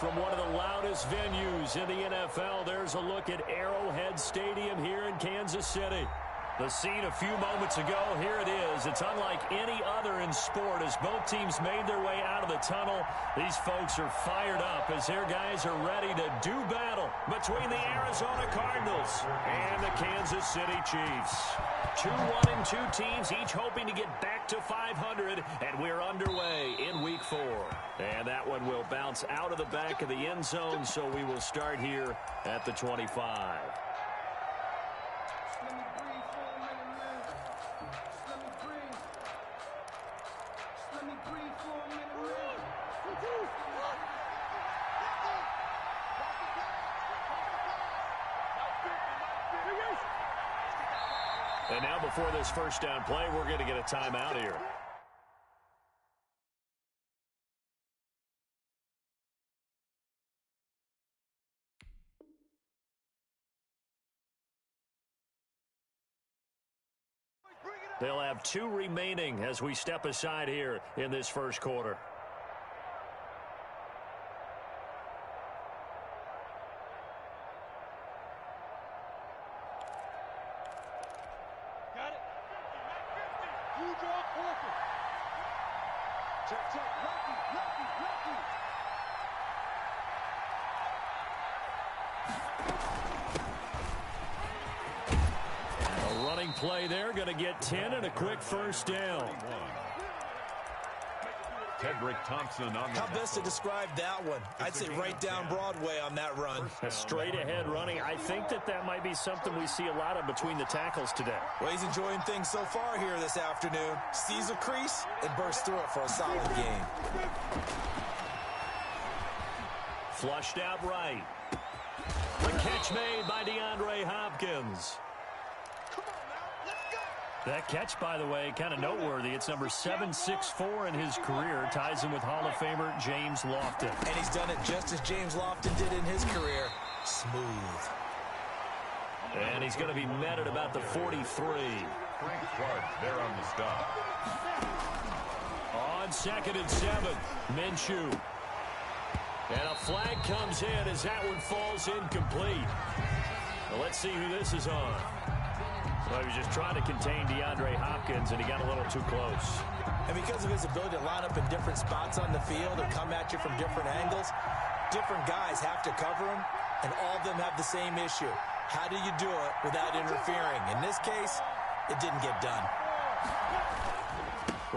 from one of the loudest venues in the NFL. There's a look at Arrowhead Stadium here in Kansas City. The scene a few moments ago, here it is. It's unlike any other in sport as both teams made their way out of the tunnel. These folks are fired up as their guys are ready to do battle between the Arizona Cardinals and the Kansas City Chiefs. 2-1-2 teams, each hoping to get back to 500, and we're underway in Week 4. And that one will bounce out of the back of the end zone, so we will start here at the 25. And now before this first down play, we're going to get a timeout here. They'll have 2 remaining as we step aside here in this first quarter. Play there, going to get 10 and a quick first down. Tedrick Thompson on the How best to describe that one? I'd say right down Broadway on that run. A straight ahead running. I think that might be something we see a lot of between the tackles today. Well, he's enjoying things so far here this afternoon. Sees a crease and bursts through it for a solid game. Flushed out right. The catch made by DeAndre Hopkins. That catch, by the way, kind of noteworthy. It's number 764 in his career. Ties him with Hall of Famer James Lofton. And he's done it just as James Lofton did in his career. Smooth. And he's going to be met at about the 43. Frank Clark there on the stop. On 2nd and 7, Minshew. And a flag comes in as that one falls incomplete. Well, let's see who this is on. Well, he was just trying to contain DeAndre Hopkins, and he got a little too close. And because of his ability to line up in different spots on the field and come at you from different angles, different guys have to cover him, and all of them have the same issue. How do you do it without interfering? In this case, it didn't get done.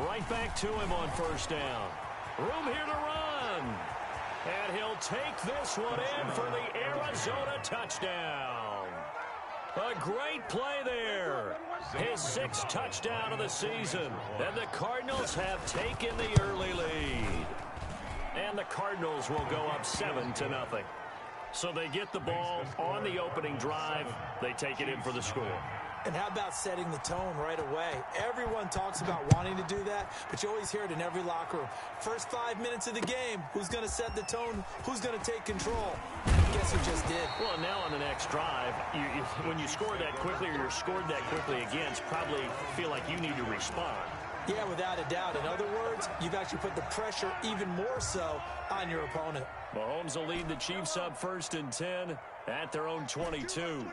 Right back to him on first down. Room here to run. And he'll take this one in for the Arizona touchdown. A great play there. His 6th touchdown of the season. And the Cardinals have taken the early lead. And the Cardinals will go up 7-0. So they get the ball on the opening drive. They take it in for the score. And how about setting the tone right away? Everyone talks about wanting to do that, but you always hear it in every locker room. First 5 minutes of the game, who's going to set the tone? Who's going to take control? Guess who just did? Well, now on the next drive, when you score that quickly or you're scored that quickly against, probably feel like you need to respond. Yeah, without a doubt. In other words, you've actually put the pressure even more so on your opponent. Mahomes will lead the Chiefs up 1st and 10 at their own 22.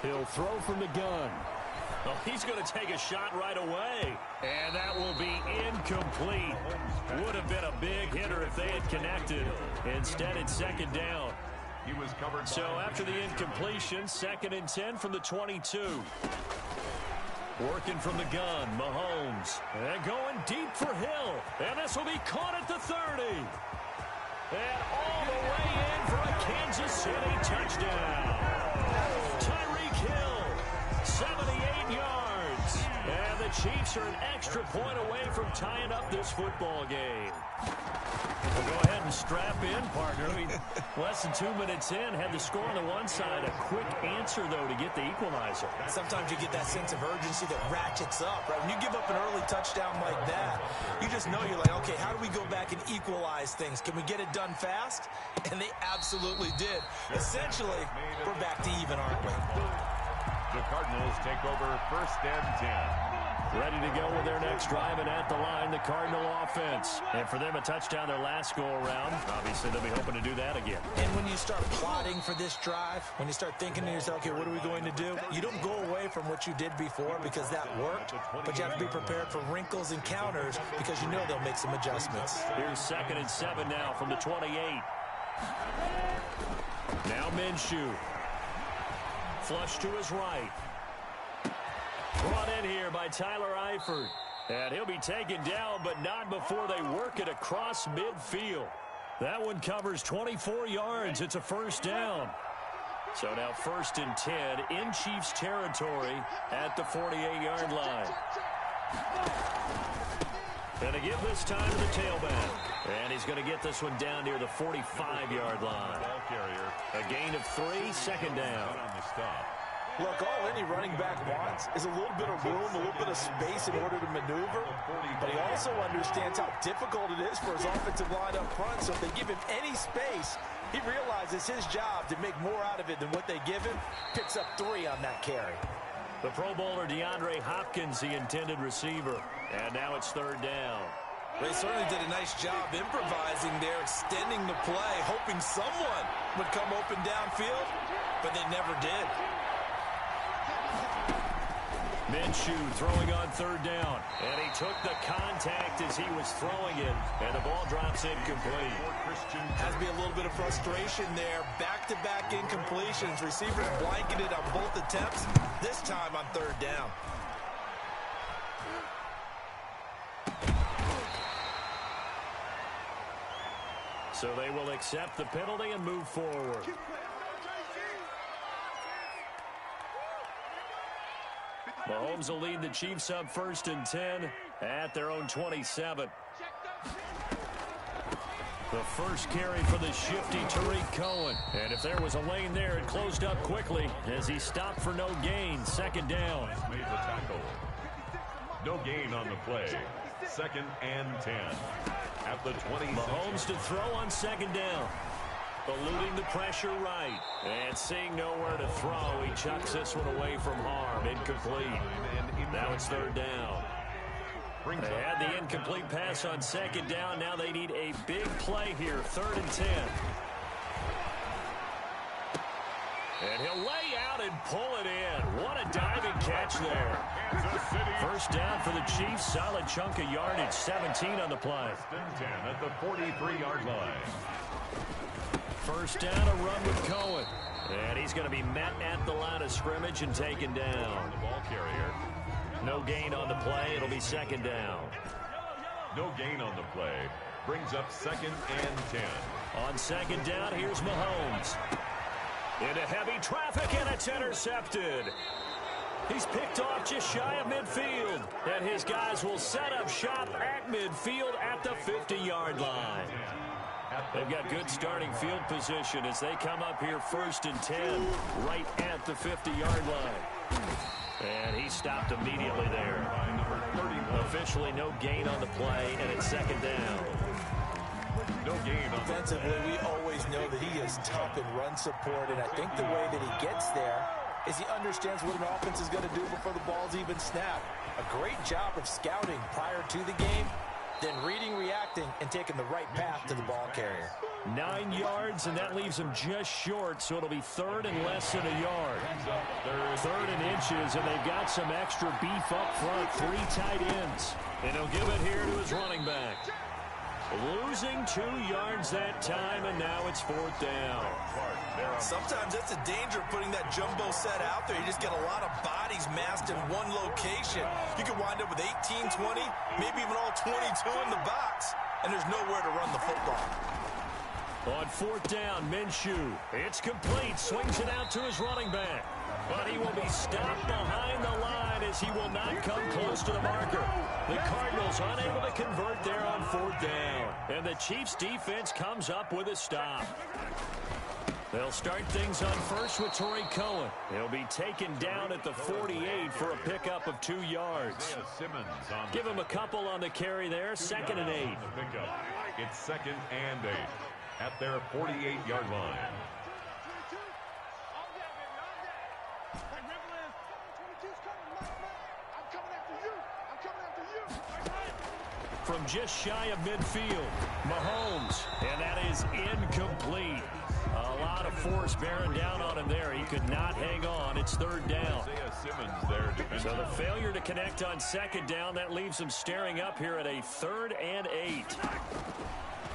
He'll throw from the gun. Oh, he's going to take a shot right away. And that will be incomplete. Would have been a big hitter if they had connected. Instead, it's 2nd down. He was covered. So after the incompletion, 2nd and 10 from the 22. Working from the gun, Mahomes. And going deep for Hill. And this will be caught at the 30. And all the way in for a Kansas City touchdown. Tyreek Hill, 78 yards. And the Chiefs are an extra point away from tying up this football game. We'll go ahead and strap in, partner. I mean, less than 2 minutes in, had the score on the one side. A quick answer, though, to get the equalizer. Sometimes you get that sense of urgency that ratchets up, right? When you give up an early touchdown like that, you just know you're like, okay, how do we go back and equalize things? Can we get it done fast? And they absolutely did. Essentially, we're back to even, aren't we? The Cardinals take over 1st and 10. Ready to go with their next drive, and at the line, the Cardinal offense. And for them, a touchdown their last go-around. Obviously, they'll be hoping to do that again. And when you start plotting for this drive, when you start thinking to yourself, okay, what are we going to do? You don't go away from what you did before because that worked, but you have to be prepared for wrinkles and counters because you know they'll make some adjustments. Here's 2nd and 7 now from the 28. Now Minshew. Flush to his right. Brought in here by Tyler Eifert. And he'll be taken down, but not before they work it across midfield. That one covers 24 yards. It's a first down. So now 1st and 10 in Chiefs territory at the 48-yard line. And to give this time to the tailback. And he's going to get this one down near the 45-yard line. A gain of 3, 2nd down. Look, all any running back wants is a little bit of room, a little bit of space in order to maneuver. But he also understands how difficult it is for his offensive line up front. So if they give him any space, he realizes his job to make more out of it than what they give him. Picks up 3 on that carry. The Pro Bowler DeAndre Hopkins, the intended receiver. And now it's 3rd down. They certainly did a nice job improvising there, extending the play, hoping someone would come open downfield, but they never did. Minshew throwing on 3rd down. And he took the contact as he was throwing it. And the ball drops incomplete. Has to be a little bit of frustration there. Back-to-back incompletions. Receivers blanketed on both attempts. This time on 3rd down. So they will accept the penalty and move forward. Mahomes will lead the Chiefs up 1st and 10 at their own 27. The first carry for the shifty Tariq Cohen. And if there was a lane there, it closed up quickly as he stopped for no gain. 2nd down. Made the tackle. No gain on the play. 2nd and 10. At the 26. Mahomes to throw on 2nd down. Eluding the pressure right. And seeing nowhere to throw, he chucks this one away from harm. Incomplete. Now it's 3rd down. They had the incomplete pass on 2nd down. Now they need a big play here. 3rd and 10. And he'll lay out and pull it in. What a diving catch there. 1st down for the Chiefs. Solid chunk of yardage. 17 on the play. 10 at the 43-yard line. 1st down, a run with Cohen. And he's going to be met at the line of scrimmage and taken down. The ball carrier. No gain on the play. It'll be 2nd down. No gain on the play. Brings up 2nd and 10. On 2nd down, here's Mahomes. Into heavy traffic, and it's intercepted. He's picked off just shy of midfield. And his guys will set up shop at midfield at the 50-yard line. They've got good starting field position as they come up here 1st and 10 right at the 50-yard line. And he stopped immediately there. Officially no gain on the play, and it's 2nd down. No gain on Defensively, we always know that he is tough in run support, and I think the way that he gets there is he understands what an offense is going to do before the ball's even snapped. A great job of scouting prior to the game, then reading, reacting, and taking the right path to the ball carrier. 9 yards, and that leaves him just short, so it'll be 3rd and less than a yard. 3rd and inches, and they've got some extra beef up front. 3 tight ends. And he'll give it here to his running back. Losing 2 yards that time, and now it's 4th down. Sometimes that's the danger of putting that jumbo set out there. You just get a lot of bodies massed in one location. You could wind up with 18, 20, maybe even all 22 in the box, and there's nowhere to run the football. On 4th down, Minshew. It's complete. Swings it out to his running back. But he will be stopped behind the line as he will not come close to the marker. The Cardinals unable to convert there on 4th down. And the Chiefs defense comes up with a stop. They'll start things on first with Tariq Cohen. He'll be taken down at the 48 for a pickup of 2 yards. Give him a couple on the carry there. 2nd and 8. It's 2nd and 8 at their 48-yard line. From just shy of midfield, Mahomes, and that is incomplete. A lot of force bearing down on him there. He could not hang on. It's third down. So the failure to connect on second down, that leaves him staring up here at a 3rd and 8.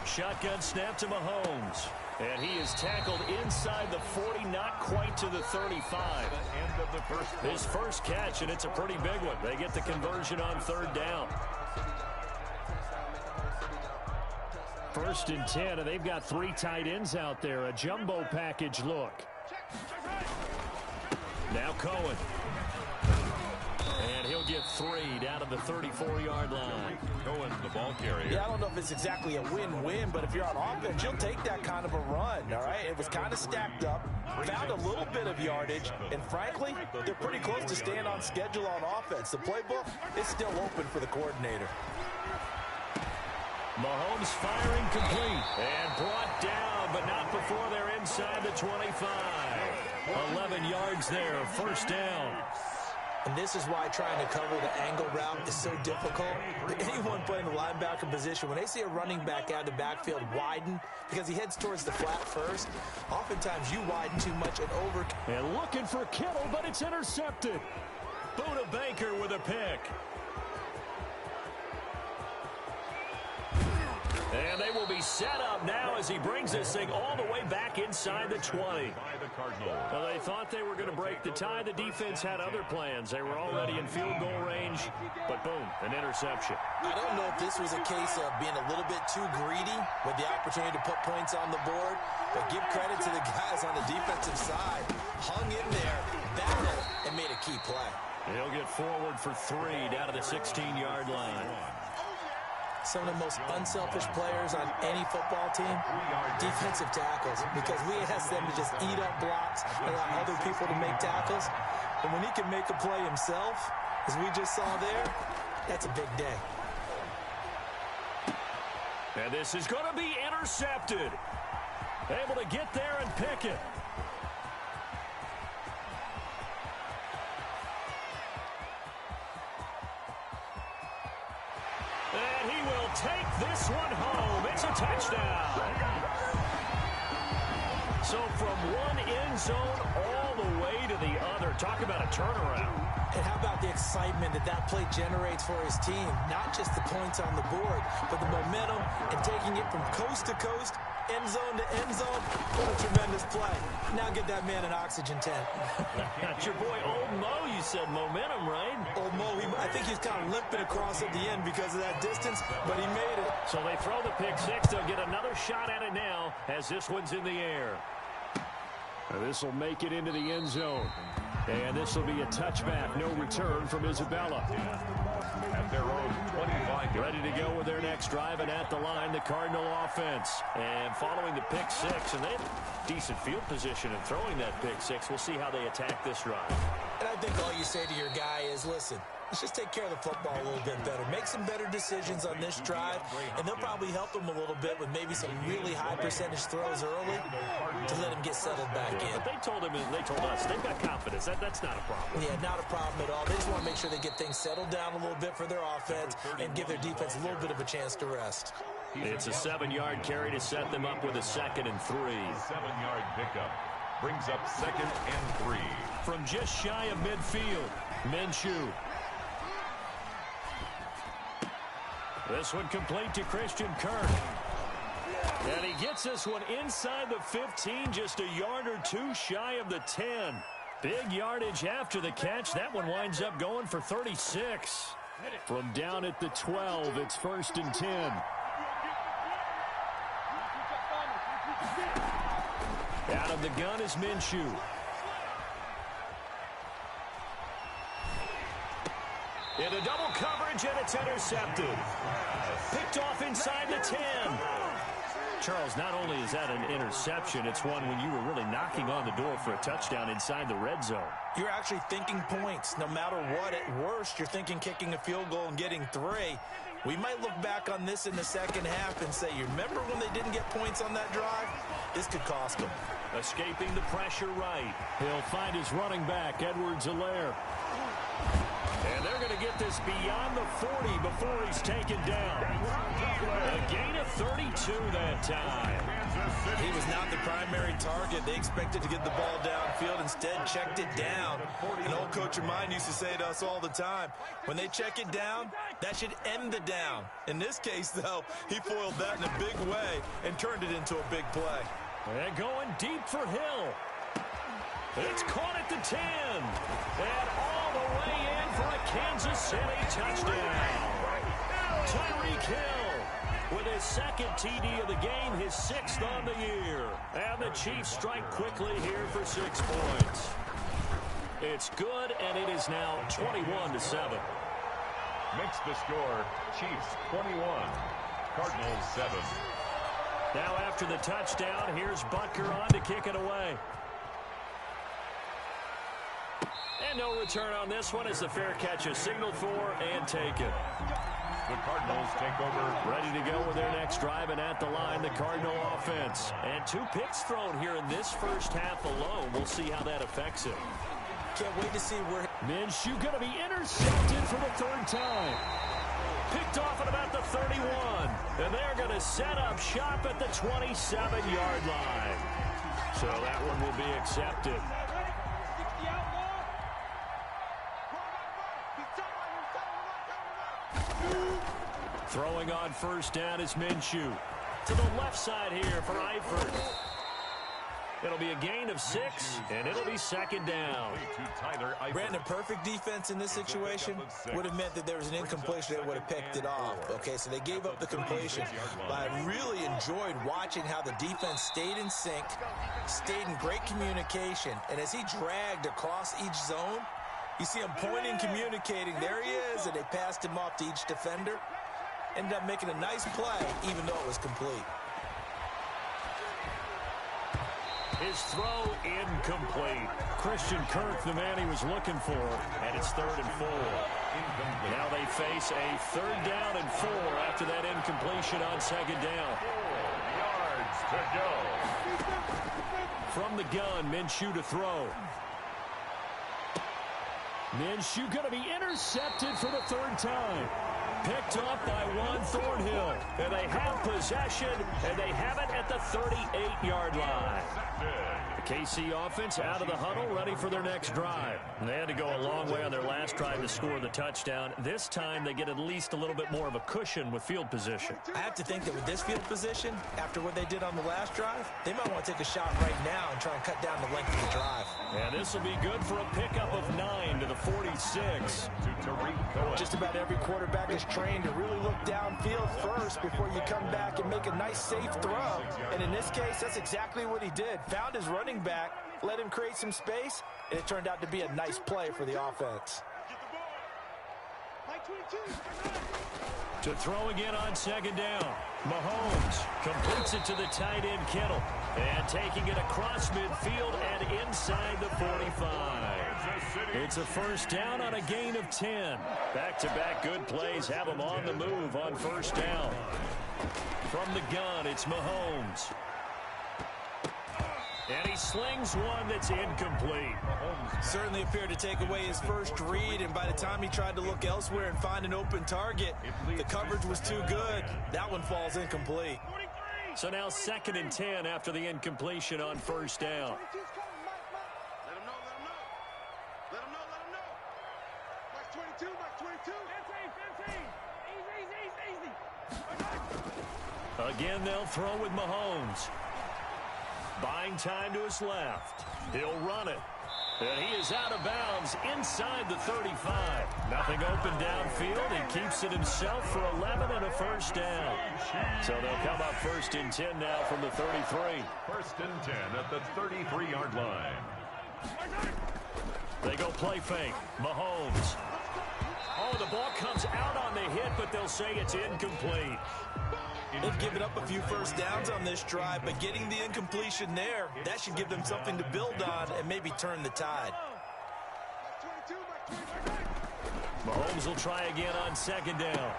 Shotgun snap to Mahomes. And he is tackled inside the 40, not quite to the 35. His first catch, and it's a pretty big one. They get the conversion on third down. 1st and 10, and they've got 3 tight ends out there. A jumbo package look. Now Cohen. And he'll get 3 down to the 34-yard line. Cohen, the ball carrier. Yeah, I don't know if it's exactly a win-win, but if you're on offense, you'll take that kind of a run, all right? It was kind of stacked up, found a little bit of yardage, and frankly, they're pretty close to staying on schedule on offense. The playbook is still open for the coordinator. Mahomes firing complete and brought down, but not before they're inside the 25. 11 yards there, first down. And this is why trying to cover the angle route is so difficult. Anyone playing the linebacker position, when they see a running back out of the backfield widen because he heads towards the flat first, oftentimes you widen too much and over. And looking for Kittle, but it's intercepted. Buda Baker with a pick. And they will be set up now as he brings this thing all the way back inside the 20. Well, they thought they were going to break the tie. The defense had other plans. They were already in field goal range, but boom, an interception. I don't know if this was a case of being a little bit too greedy with the opportunity to put points on the board, but give credit to the guys on the defensive side. Hung in there, battled, and made a key play. He'll get forward for 3 down to the 16-yard line. Some of the most unselfish players on any football team, defensive tackles, because we ask them to just eat up blocks and allow other people to make tackles. And when he can make a play himself, as we just saw there, that's a big day. And this is going to be intercepted. Able to get there and pick it. And he will take this one home. It's a touchdown. So from one end zone all the way to the other. Talk about a turnaround. And how about the excitement that that play generates for his team? Not just the points on the board, but the momentum and taking it from coast to coast, end zone to end zone. What a tremendous play. Now get that man an oxygen tent. That's your boy Old Mo, you said momentum, right? Old Mo, I think he's kind of limping across at the end because of that distance, but he made it. So they throw the pick six. They'll get another shot at it now as this one's in the air. This will make it into the end zone. And this will be a touchback. No return from Isabella. At their own 25. Ready to go with their next drive, and at the line, the Cardinal offense. And following the pick six, and they have decent field position in throwing that pick six. We'll see how they attack this drive. And I think all you say to your guy is, listen, let's just take care of the football a little bit better. Make some better decisions on this drive, and they'll probably help him a little bit with maybe some really high percentage throws early to let him get settled back in. But they told him, and they told us, they've got confidence. That's not a problem. Yeah, not a problem at all. They just want to make sure they get things settled down a little bit for their offense and give their defense a little bit of a chance to rest. It's a 7-yard carry to set them up with a 2nd and 3. 7-yard pickup brings up 2nd and 3. From just shy of midfield, Minshew. This one complete to Christian Kirk. And he gets this one inside the 15, just a yard or two shy of the 10. Big yardage after the catch. That one winds up going for 36. From down at the 12, it's 1st and 10. Out of the gun is Minshew. Into double coverage, and it's intercepted. Picked off inside the 10. Charles, not only is that an interception, it's one when you were really knocking on the door for a touchdown inside the red zone. You're actually thinking points. No matter what, at worst, you're thinking kicking a field goal and getting 3. We might look back on this in the second half and say, you remember when they didn't get points on that drive? This could cost them. Escaping the pressure right. He'll find his running back, Edwards-Helaire. And they're going to get this beyond the 40 before he's taken down. A gain of 32 that time. He was not the primary target. They expected to get the ball downfield. Instead, checked it down. An old coach of mine used to say to us all the time, when they check it down, that should end the down. In this case, though, he foiled that in a big way and turned it into a big play. And going deep for Hill. It's caught at the 10. And all the way in for a Kansas City touchdown. Tyreek Hill with his second TD of the game, his 6th on the year. And the Chiefs strike quickly here for 6 points. It's good, and it is now 21-7. Makes the score Chiefs 21, Cardinals 7. Now after the touchdown, here's Butker on to kick it away. And no return on this one as the fair catch is signaled for and taken. The Cardinals take over. Ready to go with their next drive, and at the line, the Cardinal offense. And 2 picks thrown here in this first half alone. We'll see how that affects it. Can't wait to see where Minshew going to be intercepted for the 3rd time. Picked off at about the 31. And they're going to set up shop at the 27-yard line. So that one will be accepted. Throwing on first down is Minshew. To the left side here for Eifert. It'll be a gain of 6, and it'll be 2nd down. Brandon, perfect defense in this situation would have meant that there was an incompletion that would have picked it off. Okay, so they gave up the completion. But I really enjoyed watching how the defense stayed in sync, stayed in great communication. And as he dragged across each zone, you see him pointing, communicating. There he is, and they passed him off to each defender. Ended up making a nice play, even though it was complete. His throw incomplete. Christian Kirk, the man he was looking for, and it's 3rd and 4. Now they face a 3rd down and 4 after that incompletion on 2nd down. 4 yards to go. From the gun, Minshew to throw. Minshew going to be intercepted for the 3rd time. Picked off by Juan Thornhill. And they have possession, and they have it at the 38-yard line. The KC offense out of the huddle, ready for their next drive. And they had to go a long way on their last drive to score the touchdown. This time they get at least a little bit more of a cushion with field position. I have to think that with this field position, after what they did on the last drive, they might want to take a shot right now and try and cut down the length of the drive. And this will be good for a pickup of 9 to the 46. Just about every quarterback is trained to really look downfield first before you come back and make a nice, safe throw. And in this case, that's exactly what he did. Found his running back, let him create some space, and it turned out to be a nice play for the offense. To throw again on 2nd down. Mahomes completes it to the tight end Kittle. And taking it across midfield and inside the 45. It's a 1st down on a gain of 10. Back-to-back good plays have them on the move on 1st down. From the gun, it's Mahomes. And he slings one that's incomplete. Certainly appeared to take away his first read, and by the time he tried to look elsewhere and find an open target, the coverage was too good. That one falls incomplete. So now 2nd and 10 after the incompletion on 1st down. Again, they'll throw with Mahomes. Buying time to his left. He'll run it. And he is out of bounds inside the 35. Nothing open downfield. He keeps it himself for 11 and a 1st down. So they'll come up 1st and 10 now from the 33. 1st and 10 at the 33-yard line. They go play fake. Mahomes. Oh, the ball comes out on the hit, but they'll say it's incomplete. They've given up a few 1st downs on this drive, but getting the incompletion there, that should give them something to build on and maybe turn the tide. Mahomes will try again on 2nd down.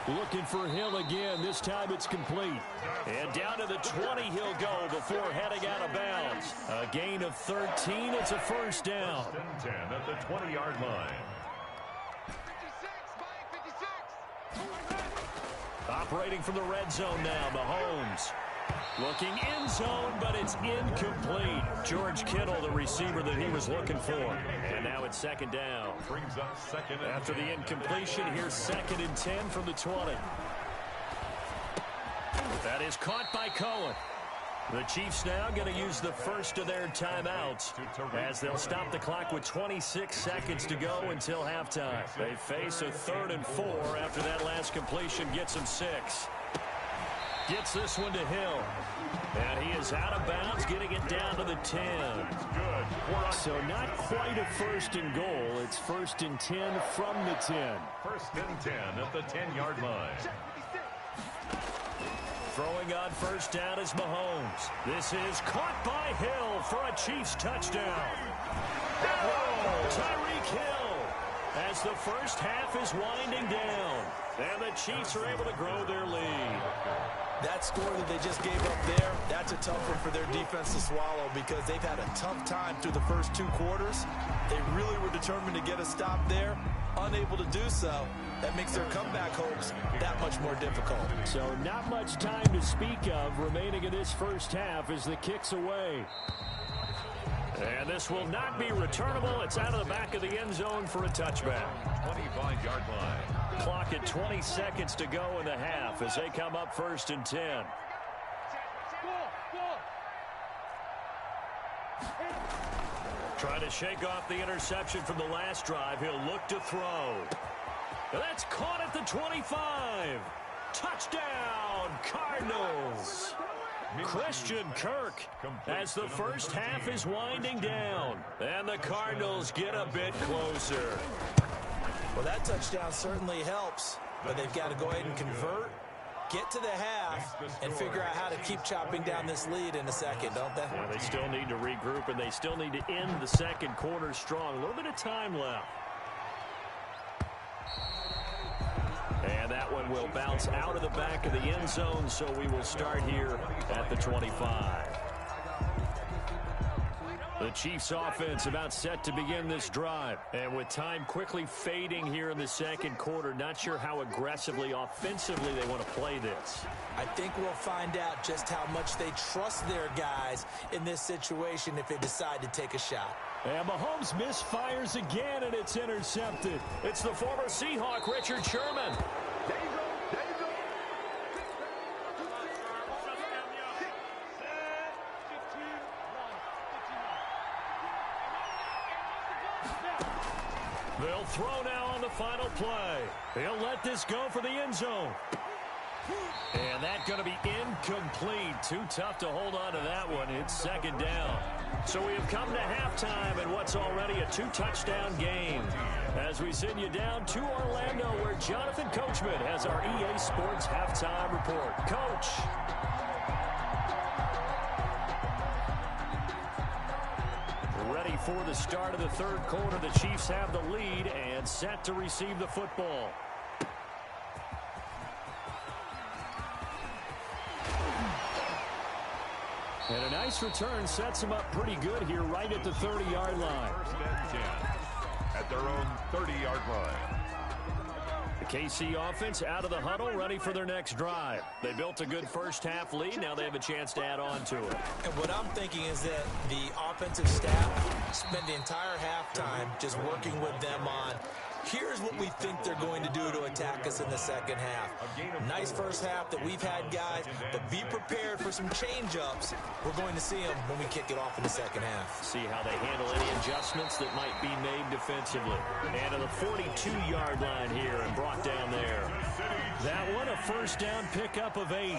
Looking for Hill again. This time it's complete. And down to the 20 he'll go before heading out of bounds. A gain of 13. It's a 1st down. 1st and 10 at the 20-yard line. Operating from the red zone now, Mahomes. Looking in zone, but it's incomplete. George Kittle, the receiver that he was looking for. And now it's second down. Brings up second. After the incompletion, here's 2nd and 10 from the 20. That is caught by Cohen. The Chiefs now going to use the first of their timeouts as they'll stop the clock with 26 seconds to go until halftime. They face a 3rd and 4 after that last completion gets them 6. Gets this one to Hill. And he is out of bounds, getting it down to the 10. So not quite a 1st and goal. It's 1st and 10 from the 10. 1st and 10 at the 10-yard line. Throwing on first down is Mahomes. This is caught by Hill for a Chiefs touchdown. Tyreek Hill as the first half is winding down. And the Chiefs are able to grow their lead. That score that they just gave up there, that's a tough one for their defense to swallow because they've had a tough time through the first 2 quarters. They really were determined to get a stop there. Unable to do so, that makes their comeback hopes that much more difficult. So not much time to speak of remaining in this first half as the kick's away. And this will not be returnable. It's out of the back of the end zone for a touchback. 25-yard line. Clock at 20 seconds to go in the half as they come up 1st and 10. Trying to shake off the interception from the last drive. He'll look to throw. That's caught at the 25. Touchdown, Cardinals. Christian Kirk as the first half is winding down. And the Cardinals get a bit closer. Well, that touchdown certainly helps, but they've got to go ahead and convert, get to the half, and figure out how to keep chopping down this lead in a second, don't they? Yeah, they still need to regroup, and they still need to end the second quarter strong. A little bit of time left. And that one will bounce out of the back of the end zone, so we will start here at the 25. The Chiefs offense about set to begin this drive. And with time quickly fading here in the second quarter, not sure how aggressively, offensively they want to play this. I think we'll find out just how much they trust their guys in this situation if they decide to take a shot. And Mahomes misfires again, and it's intercepted. It's the former Seahawk, Richard Sherman. They'll throw now on the final play. They'll let this go for the end zone. And that's going to be incomplete. Too tough to hold on to that one. It's second down. So we have come to halftime in what's already a 2-touchdown game. As we send you down to Orlando, where Jonathan Coachman has our EA Sports halftime report. Coach. Ready for the start of the third quarter. The Chiefs have the lead and set to receive the football. And a nice return sets them up pretty good here right at the 30-yard line. 1st and 10 at their own 30-yard line. The KC offense out of the huddle, ready for their next drive. They built a good first half lead. Now they have a chance to add on to it. And what I'm thinking is that the offensive staff spend the entire halftime just working with them on, here's what we think they're going to do to attack us in the second half. Nice first half that we've had, guys, but be prepared for some change-ups. We're going to see them when we kick it off in the second half. See how they handle any adjustments that might be made defensively. And to the 42-yard line here and brought down there. That one, a first down pickup of 8.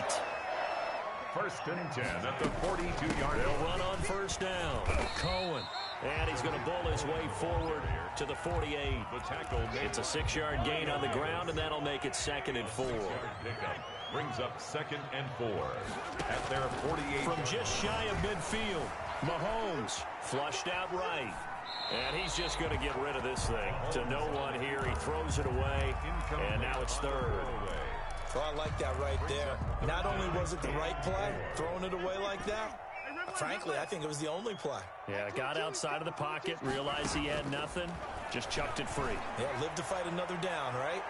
1st and 10 at the 42-yard line. They'll run on first down. Cohen. And he's going to bull his way forward to the 48. It's a 6-yard gain on the ground, and that'll make it 2nd and 4. Brings up 2nd and 4 at their 48. From just shy of midfield, Mahomes flushed out right. And he's just going to get rid of this thing to no one here. He throws it away, and now it's 3rd. So I like that right there. Not only was it the right play, throwing it away like that, frankly, I think it was the only play. Yeah, got outside of the pocket, realized he had nothing, just chucked it free. Yeah, live to fight another down, right?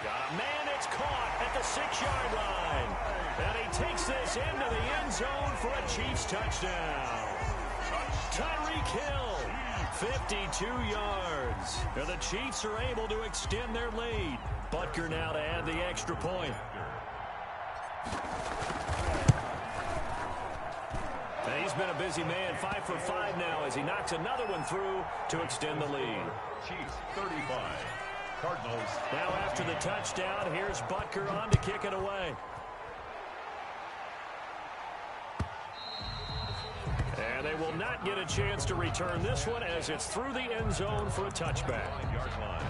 Got a man, it's caught at the 6-yard line. And he takes this into the end zone for a Chiefs touchdown. Tyreek Hill, 52 yards. And the Chiefs are able to extend their lead. Butker now to add the extra point. And he's been a busy man, 5 for 5 now as he knocks another one through to extend the lead. Chiefs 35. Cardinals. Now after the touchdown, here's Butker on to kick it away. And they will not get a chance to return this one as it's through the end zone for a touchback. 5-yard line.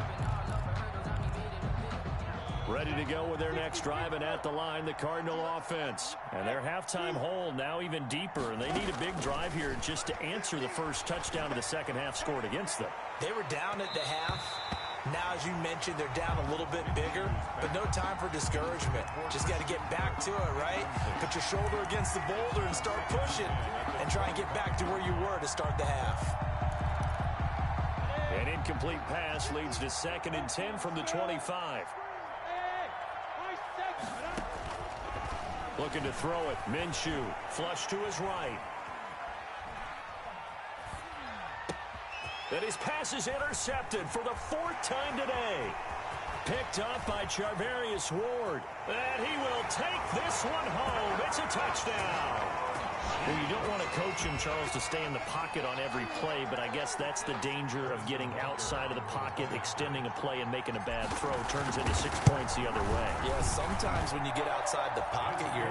Ready to go with their next drive, and at the line, the Cardinal offense. And their halftime hole now even deeper, and they need a big drive here just to answer the first touchdown of the second half scored against them. They were down at the half. Now, as you mentioned, they're down a little bit bigger, but no time for discouragement. Just got to get back to it, right? Put your shoulder against the boulder and start pushing and try and get back to where you were to start the half. An incomplete pass leads to 2nd and 10 from the 25. Looking to throw it. Minshew, flush to his right. And his pass is intercepted for the 4th time today. Picked up by Charvarius Ward. And he will take this one home. It's a touchdown. Well, you don't want to coach him, Charles, to stay in the pocket on every play, but I guess that's the danger of getting outside of the pocket, extending a play, and making a bad throw. Turns into 6 points the other way. Yeah, sometimes when you get outside the pocket, your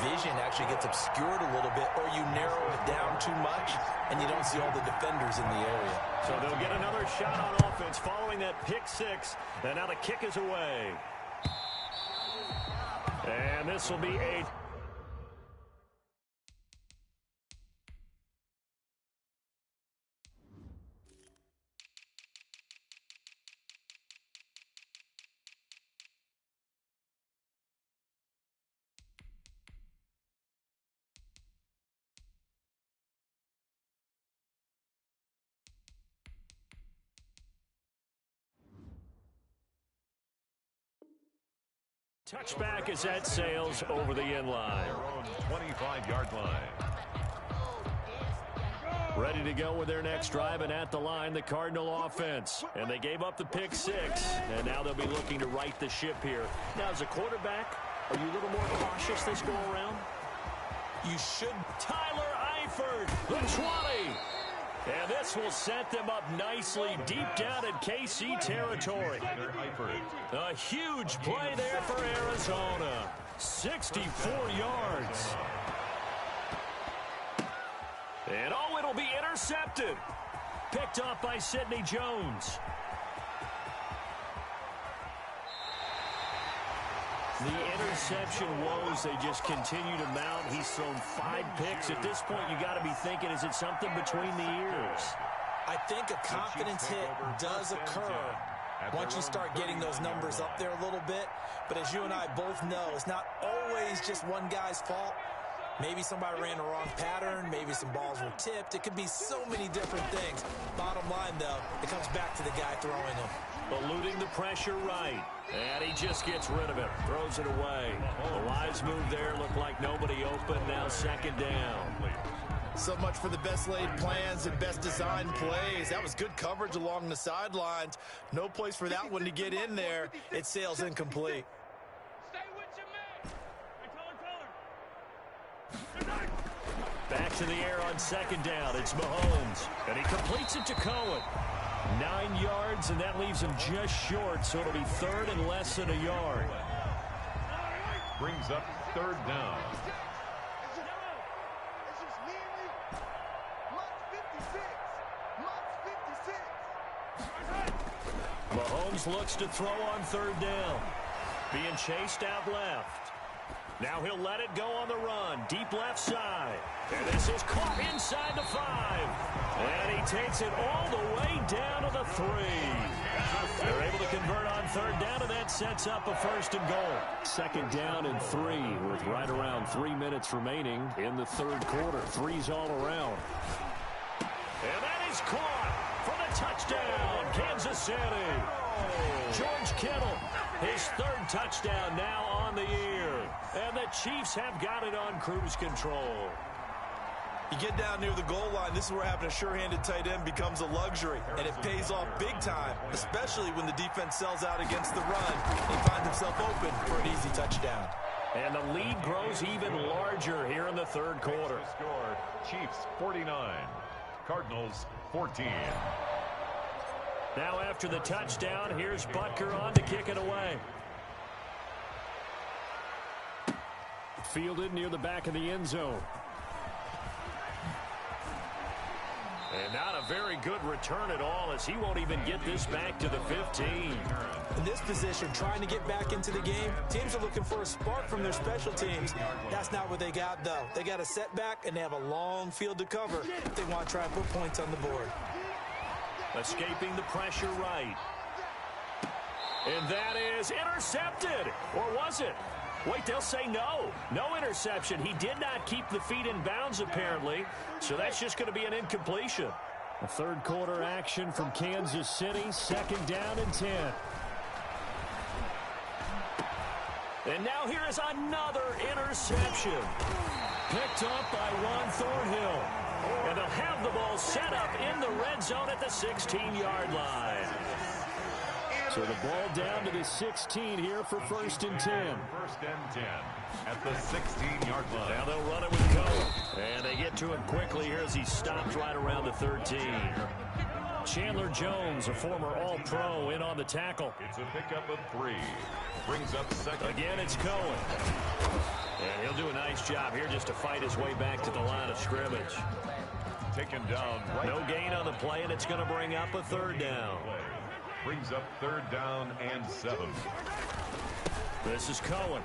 vision actually gets obscured a little bit, or you narrow it down too much, and you don't see all the defenders in the area. So they'll get another shot on offense following that pick 6, and now the kick is away. And this will be a... Touchback is at Sales over the end line. 25-yard line. Ready to go with their next drive, and at the line, the Cardinal offense. And they gave up the pick 6, and now they'll be looking to right the ship here. Now, as a quarterback, are you a little more cautious this go around? You should. Tyler Eifert, the 20. And this will set them up nicely deep down in KC territory. A huge play there for Arizona. 64 yards. And oh, it'll be intercepted. Picked up by Sidney Jones. The interception woes, they just continue to mount. He's thrown 5 picks. At this point, you got to be thinking, is it something between the ears? I think a confidence hit does occur once you start getting those numbers up there a little bit. But as you and I both know, it's not always just one guy's fault. Maybe somebody ran the wrong pattern. Maybe some balls were tipped. It could be so many different things. Bottom line, though, it comes back to the guy throwing them. Eluding the pressure right. And he just gets rid of it. Throws it away. The wise move there. Looked like nobody open. Now 2nd down. So much for the best laid plans and best designed plays. That was good coverage along the sidelines. No place for that one to get in there. It sails incomplete. Back to the air on 2nd down. It's Mahomes. And he completes it to Cohen. 9 yards, and that leaves him just short, so it'll be 3rd and less than a yard. Brings up 3rd down. Mahomes looks to throw on 3rd down. Being chased out left. Now he'll let it go on the run. Deep left side. And this is caught inside the 5. And he takes it all the way down to the 3. They're able to convert on 3rd down, and that sets up a 1st and goal. 2nd down and 3 with right around 3 minutes remaining in the 3rd quarter. 3's all around. And that is caught for the touchdown, Kansas City. George Kittle His third touchdown now on the year. And the Chiefs have got it on cruise control. You get down near the goal line, this is where having a sure-handed tight end becomes a luxury, and it pays off big time, especially when the defense sells out against the run. He finds himself open for an easy touchdown. And the lead grows even larger here in the third quarter. Score, Chiefs 49, Cardinals 14. Now after the touchdown, here's Butker on to kick it away. Fielded near the back of the end zone. And not a very good return at all, as he won't even get this back to the 15. In this position, trying to get back into the game, teams are looking for a spark from their special teams. That's not what they got, though. They got a setback, and they have a long field to cover if they want to try and put points on the board. Escaping the pressure right. And that is intercepted. Or was it? Wait, they'll say no. No interception. He did not keep the feet in bounds, apparently. So that's just going to be an incompletion. A third quarter action from Kansas City. 2nd down and 10. And now here is another interception. Picked up by Juan Thornhill. And they'll have the ball set up in the red zone at the 16-yard line. So the ball down to the 16 here for 1st and 10. 1st and 10 at the 16-yard line. Now they'll run it with Cohen. And they get to him quickly here as he stops right around the 13. Chandler Jones, a former All-Pro, in on the tackle. It's a pickup of 3. Brings up 2nd. Again, it's Cohen. And he'll do a nice job here just to fight his way back to the line of scrimmage. Taken down. Right. No gain on the play, and it's going to bring up a 3rd down. Brings up 3rd down and 7. This is Cohen.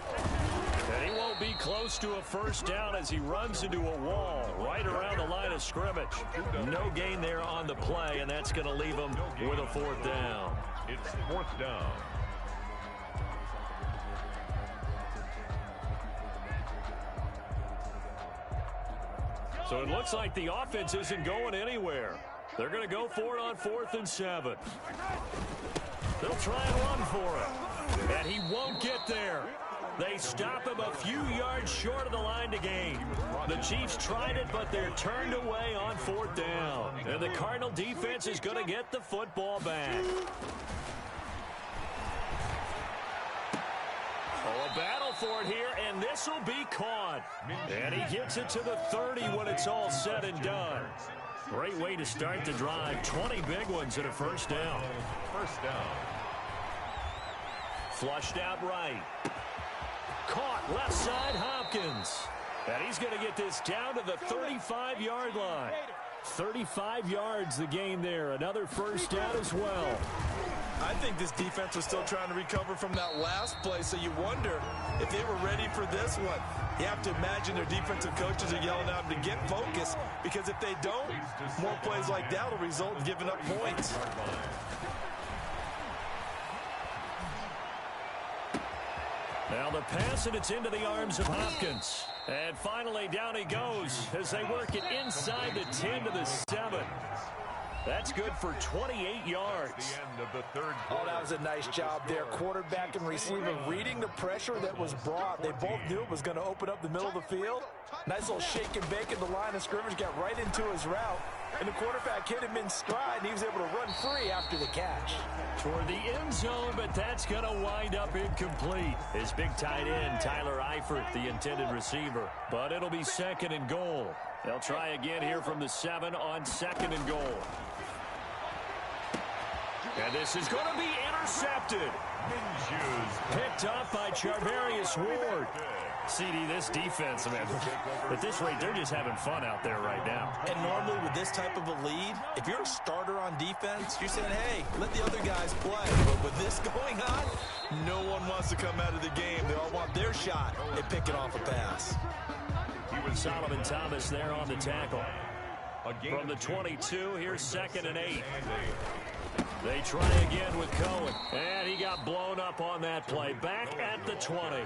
And he won't be close to a 1st down as he runs into a wall right around the line of scrimmage. No gain there on the play, and that's going to leave him with a 4th down. It's 4th down. So it looks like the offense isn't going anywhere. They're going to go for it on 4th and 7. They'll try and run for it. And he won't get there. They stop him a few yards short of the line to gain. The Chiefs tried it, but they're turned away on 4th down. And the Cardinal defense is going to get the football back. Oh, a battle for it here, and this will be caught. And he gets it to the 30 when it's all said and done. Great way to start the drive. 20 big ones and a 1st down. 1st down. Flushed out right. Caught left side Hopkins. And he's going to get this down to the 35-yard line. 35 yards the gain there. Another 1st down as well. I think this defense was still trying to recover from that last play, so you wonder if they were ready for this one. You have to imagine their defensive coaches are yelling at them to get focused, because if they don't, more plays like that will result in giving up points. Now the pass, and it's into the arms of Hopkins. And finally down he goes as they work it inside the 10 to the 7. That's good for 28 yards. The end of the 3rd quarter. Oh, that was a nice job there. Quarterback and receiver reading the pressure that was brought. They both knew it was going to open up the middle of the field. Nice little shake and bake in the line of scrimmage, got right into his route. And the quarterback hit him in stride, and he was able to run free after the catch. Toward the end zone, but that's going to wind up incomplete. His big tight end, Tyler Eifert, the intended receiver. But it'll be 2nd and goal. They'll try again here from the 7 on 2nd and goal. And this is going to be intercepted. Picked up by Charvarius Ward. CD, this defense, man, at this rate, they're just having fun out there right now. And normally with this type of a lead, if you're a starter on defense, you're saying, hey, let the other guys play. But with this going on, no one wants to come out of the game. They all want their shot at picking off a pass. Solomon Thomas there on the tackle. From the 22, here's 2nd and 8. They try again with Cohen. And he got blown up on that play. Back at the 20.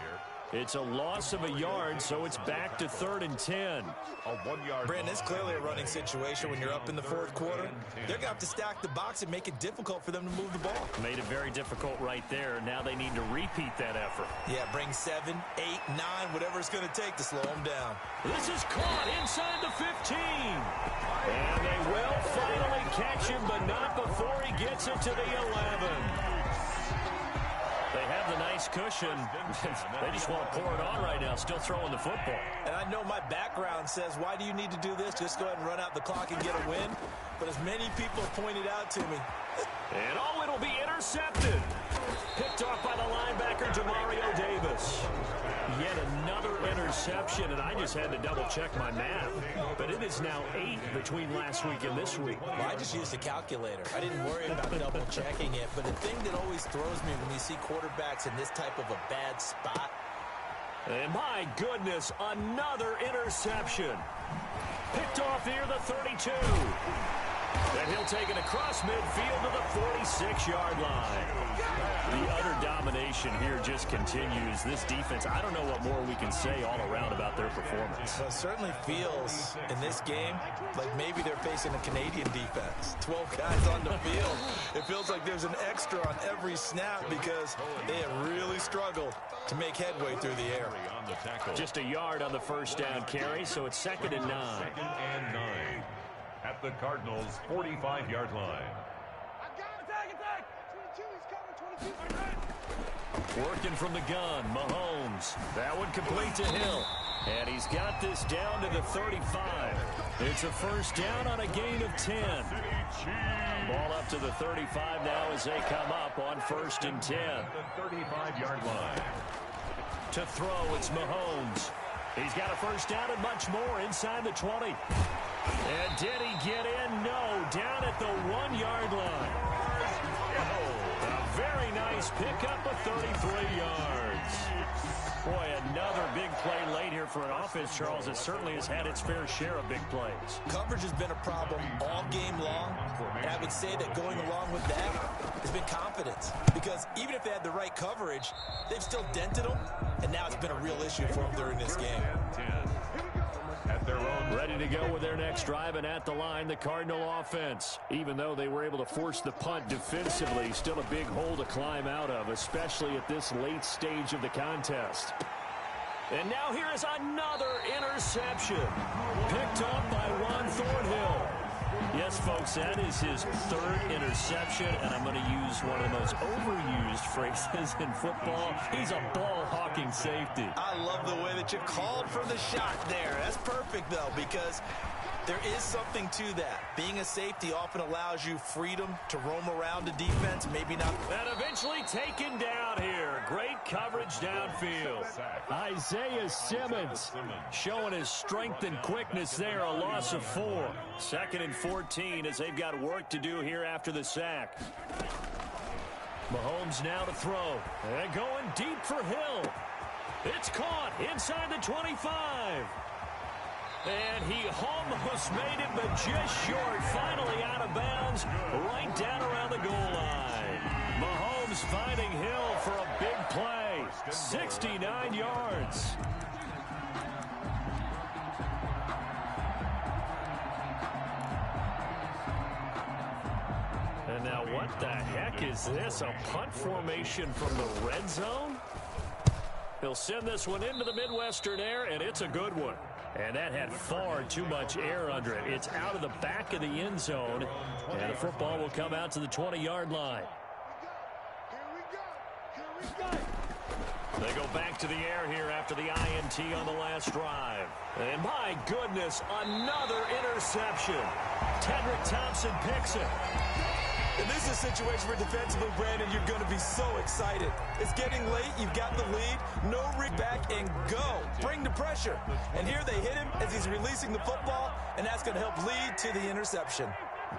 It's a loss of a yard, so it's back to 3rd and 10. A 1-yard. Brandon, it's clearly a running situation when you're up in the fourth quarter. They're going to have to stack the box and make it difficult for them to move the ball. Made it very difficult right there. Now they need to repeat that effort. Yeah, bring 7, 8, 9, whatever it's going to take to slow them down. This is caught inside the 15. And they will finally catch him, but not before he gets it to the 11. They have the nice cushion. They just want to pour it on right now, still throwing the football. And I know my background says, why do you need to do this? Just go ahead and run out the clock and get a win. But as many people have pointed out to me. And oh, it'll be intercepted. Picked off by the linebacker, Demario Davis. Yet another interception, and I just had to double-check my math. But it is now 8 between last week and this week. Well, I just used a calculator. I didn't worry about double-checking it. But the thing that always throws me when you see quarterbacks in this type of a bad spot. And my goodness, another interception. Picked off near the 32. And he'll take it across midfield to the 46-yard line. The utter domination here just continues. This defense, I don't know what more we can say all around about their performance. Well, it certainly feels in this game like maybe they're facing a Canadian defense. 12 guys on the field. It feels like there's an extra on every snap because they have really struggled to make headway through the air. Just a yard on the first down carry, so it's 2nd and 9. 2nd and 9 at the Cardinals' 45-yard line. Working from the gun, Mahomes. That one complete to Hill. And he's got this down to the 35. It's a first down on a gain of 10. Ball up to the 35 now as they come up on 1st and 10. The 35-yard line. To throw, it's Mahomes. He's got a first down and much more inside the 20. And did he get in? No, down at the 1-yard line. A very nice pickup of 33 yards. Boy, another big play late here for an offense, Charles, that certainly has had its fair share of big plays. Coverage has been a problem all game long, and I would say that going along with that has been confidence. Because even if they had the right coverage, they've still dented them, and now it's been a real issue for them during this game. At their own. Ready to go with their next drive, and at the line, the Cardinal offense. Even though they were able to force the punt defensively, still a big hole to climb out of, especially at this late stage of the contest. And now here is another interception. Picked up by Juan Thornhill. Yes, folks, that is his 3rd interception, and I'm going to use one of the most overused phrases in football. He's a ball-hawking safety. I love the way that you called for the shot there. That's perfect, though, because there is something to that. Being a safety often allows you freedom to roam around the defense, maybe not. And eventually taken down here. Great coverage downfield. Isaiah Simmons showing his strength and quickness there. A loss of 4. 2nd and 14 as they've got work to do here after the sack. Mahomes now to throw. And going deep for Hill. It's caught inside the 25. And he almost made it, but just short. Finally out of bounds, right down around the goal line. Mahomes finding Hill for a big play. 69 yards. And now what the heck is this? A punt formation from the red zone? He'll send this one into the Midwestern air, and it's a good one. And that had far too much air under it. It's out of the back of the end zone, and the football will come out to the 20-yard line. They go back to the air here after the INT on the last drive. And my goodness, another interception. Tedrick Thompson picks it. And this is a situation where defensively, Brandon, you're going to be so excited. It's getting late. You've got the lead. No rig back and go. Bring the pressure. And here they hit him as he's releasing the football, and that's going to help lead to the interception.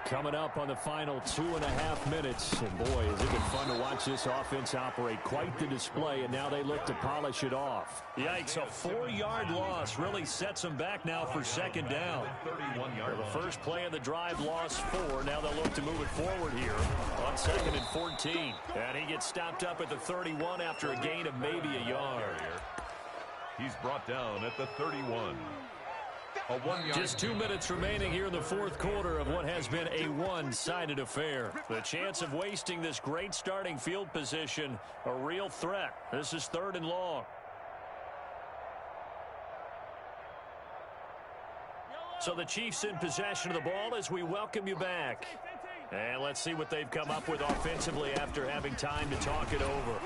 Coming up on the final 2.5 minutes. And boy, has it been fun to watch this offense operate. Quite the display, and now they look to polish it off. Yikes, a 4-yard loss really sets them back now for 2nd down. The first play of the drive lost 4. Now they'll look to move it forward here on 2nd and 14. And he gets stopped up at the 31 after a gain of maybe a yard. He's brought down at the 31. Just 2 minutes remaining here in the fourth quarter of what has been a one-sided affair. The chance of wasting this great starting field position, a real threat. This is 3rd and long. So the Chiefs in possession of the ball as we welcome you back. And let's see what they've come up with offensively after having time to talk it over.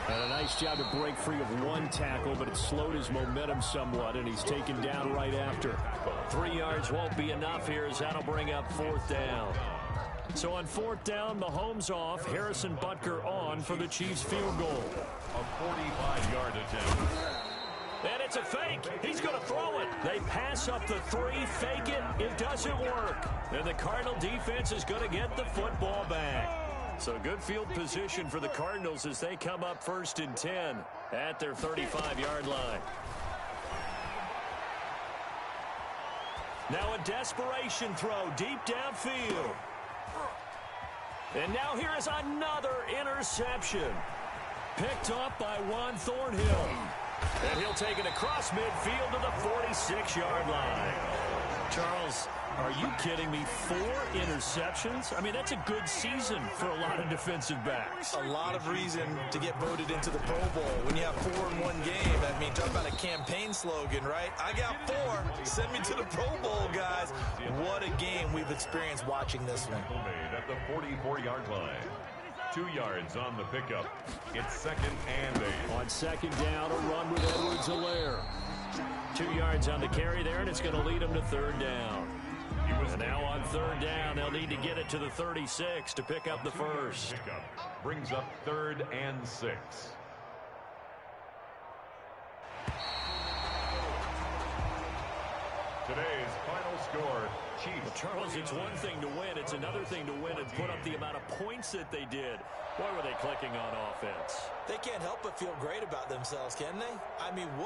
And a nice job to break free of one tackle, but it slowed his momentum somewhat, and he's taken down right after. 3 yards won't be enough here as that'll bring up 4th down. So on 4th down, Mahomes off, Harrison Butker on for the Chiefs field goal. A 45-yard attempt. And it's a fake. He's going to throw it. They pass up the 3, fake it. It doesn't work. And the Cardinal defense is going to get the football back. So good field position for the Cardinals as they come up 1st and 10 at their 35-yard line. Now a desperation throw deep downfield. And now here is another interception. Picked up by Juan Thornhill. And he'll take it across midfield to the 46-yard line. Charles, are you kidding me? 4 interceptions? I mean, that's a good season for a lot of defensive backs. A lot of reason to get voted into the Pro Bowl when you have 4 in one game. I mean, talk about a campaign slogan, right? I got 4. Send me to the Pro Bowl, guys. What a game we've experienced watching this one. At the 44-yard line. 2 yards on the pickup. It's 2nd and 8. On 2nd down, a run with Edwards-Helaire. 2 yards on the carry there, and it's going to lead them to 3rd down. And now on 3rd down, they'll need to get it to the 36 to pick up the first. Brings up 3rd and 6. Today's final score, Chiefs. Well, Charles, it's one thing to win. It's another thing to win and put up the amount of points that they did. Boy, were they clicking on offense. They can't help but feel great about themselves, can they? I mean, what